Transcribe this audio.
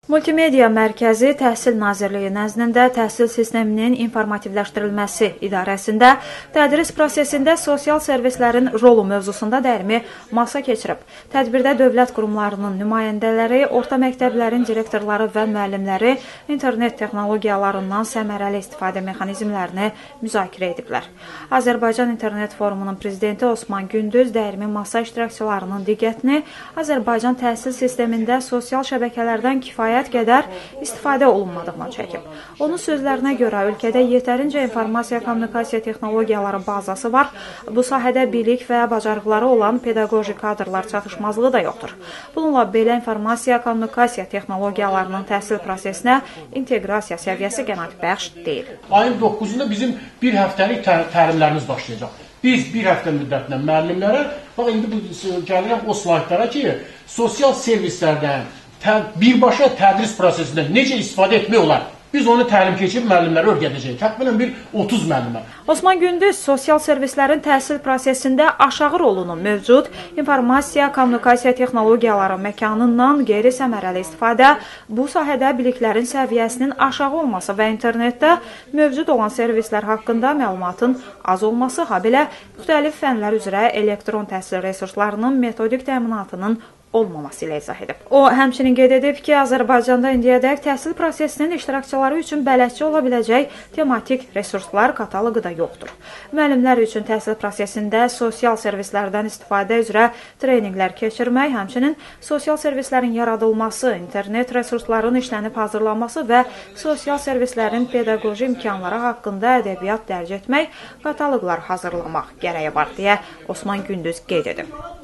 Multimedia Mərkəzi Təhsil Nazirliyi nəzdində təhsil sisteminin informativləşdirilməsi idarəsində tədris prosesində sosial servislərin rolu mövzusunda dərmi masa keçirib. Tədbirdə dövlət qurumlarının nümayəndələri, orta məktəblərin direktorları və müəllimləri internet texnologiyalarından səmərəli istifadə mexanizmlərini müzakirə ediblər. Azərbaycan İnternet Forumunun prezidenti Osman Gündüz dərmi masa iştirakçılarının diqqətini Azərbaycan təhsil sistemində sosial şəbəkələrdən kifayət qədər istifadə olunmadığına çəkib. Onun sözlərinə görə ölkədə yetərincə informasiya kommunikasiya texnologiyaları bazası var. Bu sahədə bilik və bacarıqları olan pedaqoji kadrlar çatışmazlığı da yoxdur. Bununla belə informasiya kommunikasiya texnologiyalarının təhsil prosesinə inteqrasiya səviyyəsi qənaətbəxş deyil. Ayın 9-da bizim bir həftəlik təlimlərimiz başlayacaq. Biz bir həftə müddətinə müəllimlərə, bax indi bu gəlirəm o slaytlara ki, sosial servislərdən birbaşa tədris prosesində necə istifadə etmək olar? Biz onu təlim keçib müəllimlərə öyrədəcəyik. Təxminən bir 30 müəllimə. Osman Gündüz sosial servislərin təhsil prosesində aşağı rolunun mövcud informasiya, kommunikasiya texnologiyaları məkanından qeyri-səmərəli istifadə, bu sahədə biliklərin səviyyəsinin aşağı olması və internetdə mövcud olan servislər haqqında məlumatın az olması, habelə müxtəlif fənlər üzrə elektron təhsil resurslarının metodik təminatının olmaması ilə izah edib. O, həmçinin qeyd edib ki, Azərbaycanda indiyədək təhsil prosesinin iştirakçıları üçün bələdçi ola biləcək tematik resurslar kataloqu da yoxdur. Müəllimlər üçün təhsil prosesində sosial servislərdən istifadə üzrə treninqlər keçirmək, həmçinin sosial servislərin yaradılması, internet resurslarının işlənib hazırlanması və sosial servislərin pedaqoji imkanları haqqında ədəbiyyat dərc etmək, kataloqlar hazırlamaq gərəyi var deyə Osman Gündüz qeyd edib.